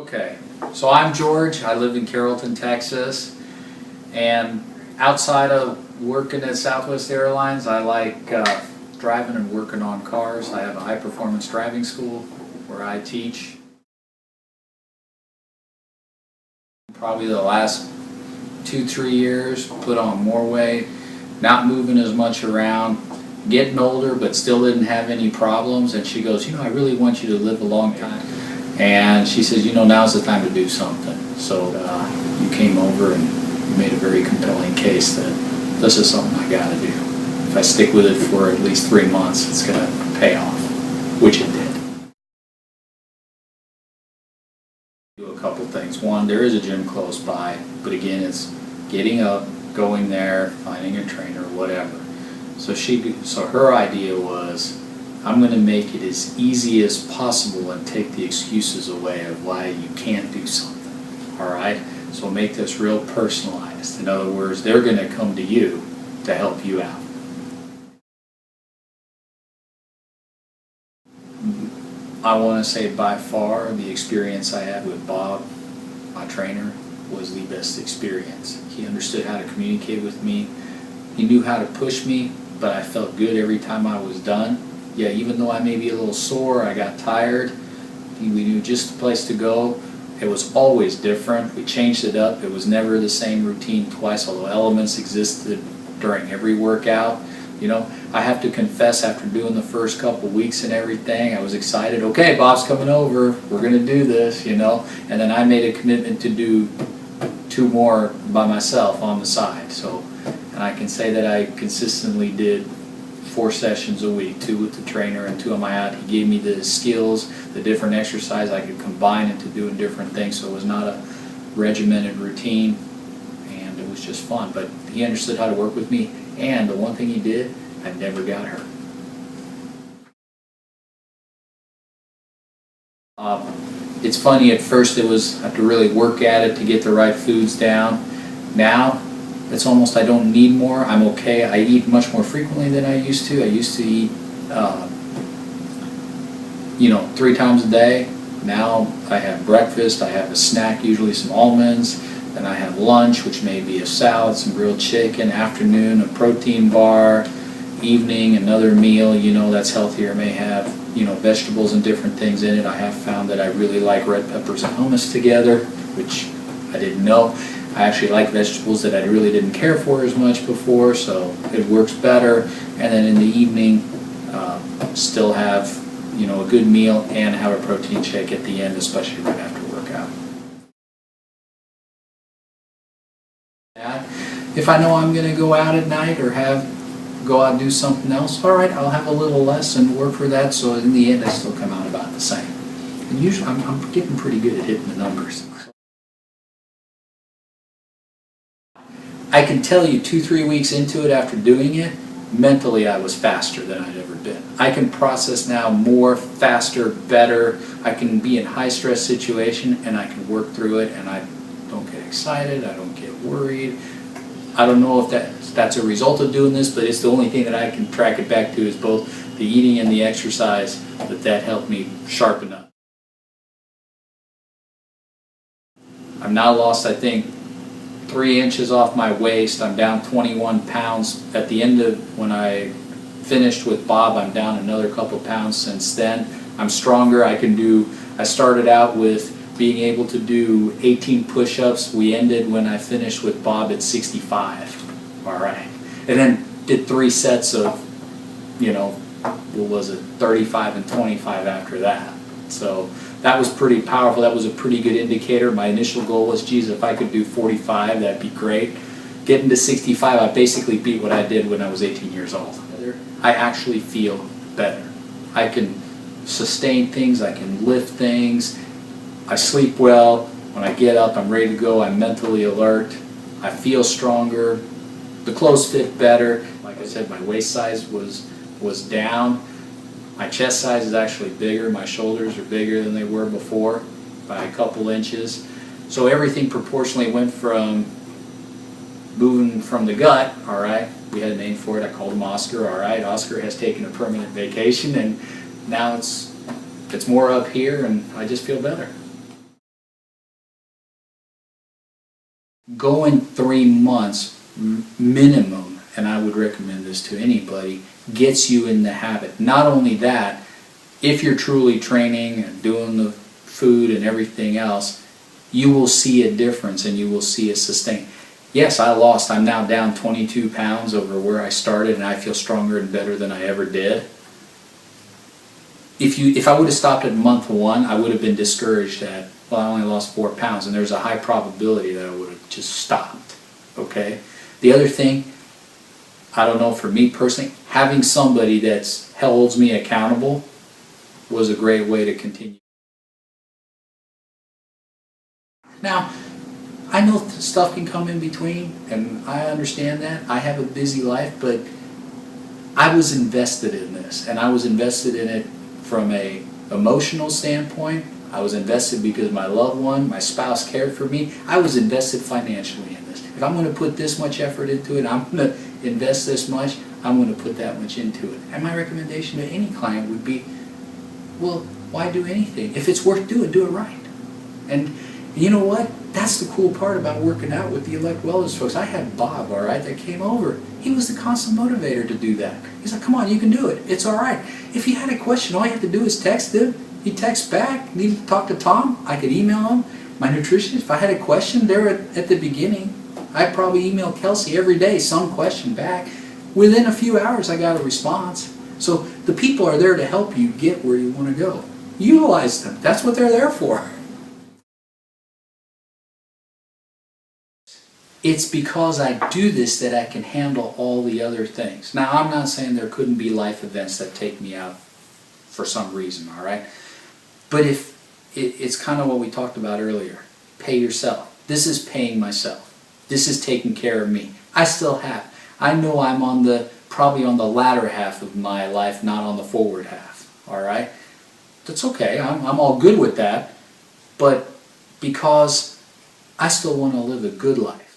Okay, so I'm George. I live in Carrollton, Texas, and outside of working at Southwest Airlines, I like driving and working on cars. I have a high-performance driving school where I teach. Probably the last 2-3 years, put on more weight, not moving as much around, getting older but still didn't have any problems. And she goes, I really want you to live a long time. And she says, now's the time to do something. So you came over and you made a very compelling case that this is something I got to do. If I stick with it for at least 3 months, it's going to pay off, which it did. Do a couple things. One, there is a gym close by, but again, it's getting up, going there, finding a trainer, whatever. So her idea was, I'm going to make it as easy as possible and take the excuses away of why you can't do something. All right? So make this real personalized. In other words, they're going to come to you to help you out. I want to say by far the experience I had with Bob, my trainer, was the best experience. He understood how to communicate with me. He knew how to push me, but I felt good every time I was done. Yeah, even though I may be a little sore, I got tired, we knew just the place to go. It was always different. We changed it up. It was never the same routine twice, although elements existed during every workout. I have to confess, after doing the first couple weeks and everything, I was excited. Okay, Bob's coming over. We're going to do this, And then I made a commitment to do 2 more by myself on the side. And I can say that I consistently did 4 sessions a week, 2 with the trainer and 2 on my own. He gave me the skills, the different exercise I could combine into doing different things, so it was not a regimented routine, and it was just fun. But he understood how to work with me, and the one thing he did, I never got hurt. It's funny, at first I have to really work at it to get the right foods down. Now, it's almost I don't need more. I'm okay. I eat much more frequently than I used to. I used to eat, 3 times a day. Now I have breakfast. I have a snack, usually some almonds. Then I have lunch, which may be a salad, some grilled chicken. Afternoon, a protein bar. Evening, another meal. That's healthier. May have vegetables and different things in it. I have found that I really like red peppers and hummus together, which I didn't know. I actually like vegetables that I really didn't care for as much before, so it works better. And then in the evening, still have a good meal and have a protein shake at the end, especially right after workout. If I know I'm going to go out at night or go out and do something else, all right, I'll have a little less and work for that. So in the end, I still come out about the same. And usually, I'm getting pretty good at hitting the numbers. I can tell you 2-3 weeks into it after doing it, mentally I was faster than I'd ever been. I can process now more, faster, better. I can be in high stress situation and I can work through it, and I don't get excited, I don't get worried. I don't know if that's a result of doing this, but it's the only thing that I can track it back to is both the eating and the exercise, that helped me sharpen up. I've now lost, I think, 3 inches off my waist. I'm down 21 pounds. At the end of when I finished with Bob, I'm down another couple pounds since then. I'm stronger. I started out with being able to do 18 push-ups. We ended when I finished with Bob at 65. All right. And then did 3 sets of, 35 and 25 after that. So that was pretty powerful. That was a pretty good indicator. My initial goal was, geez, if I could do 45, that'd be great. Getting to 65, I basically beat what I did when I was 18 years old. I actually feel better. I can sustain things. I can lift things. I sleep well. When I get up, I'm ready to go. I'm mentally alert. I feel stronger. The clothes fit better. Like I said, my waist size was down. My chest size is actually bigger. My shoulders are bigger than they were before by a couple inches. So everything proportionally went from moving from the gut, all right. We had a name for it. I called him Oscar, all right. Oscar has taken a permanent vacation, and now it's more up here, and I just feel better. Going 3 months minimum, and I would recommend this to anybody, gets you in the habit. Not only that, if you're truly training and doing the food and everything else, you will see a difference and you will see a sustain. Yes, I'm now down 22 pounds over where I started, and I feel stronger and better than I ever did. If I would have stopped at month 1, I would have been discouraged at, well, I only lost 4 pounds, and there's a high probability that I would have just stopped, okay? The other thing, I don't know, for me personally, having somebody that holds me accountable was a great way to continue. Now, I know stuff can come in between, and I understand that. I have a busy life, but I was invested in this, and I was invested in it from a emotional standpoint. I was invested because my loved one, my spouse, cared for me. I was invested financially in this. If I'm going to put this much effort into it, I'm going to invest this much, I'm going to put that much into it. And my recommendation to any client would be, well, why do anything? If it's worth doing, do it right. And you know what? That's the cool part about working out with the Elect Wellness folks. I had Bob, all right, that came over. He was the constant motivator to do that. He's like, come on, you can do it. It's all right. If he had a question, all you have to do is text him. He texts back. Need to talk to Tom? I could email him. My nutritionist, if I had a question there at the beginning, I'd probably email Kelsey every day some question back. Within a few hours, I got a response. So the people are there to help you get where you want to go. Utilize them. That's what they're there for. It's because I do this that I can handle all the other things. Now, I'm not saying there couldn't be life events that take me out for some reason, all right? But if it's kind of what we talked about earlier. Pay yourself. This is paying myself. This is taking care of me. I still have. I know I'm probably on the latter half of my life, not on the forward half, all right? That's okay. I'm all good with that. But because I still want to live a good life.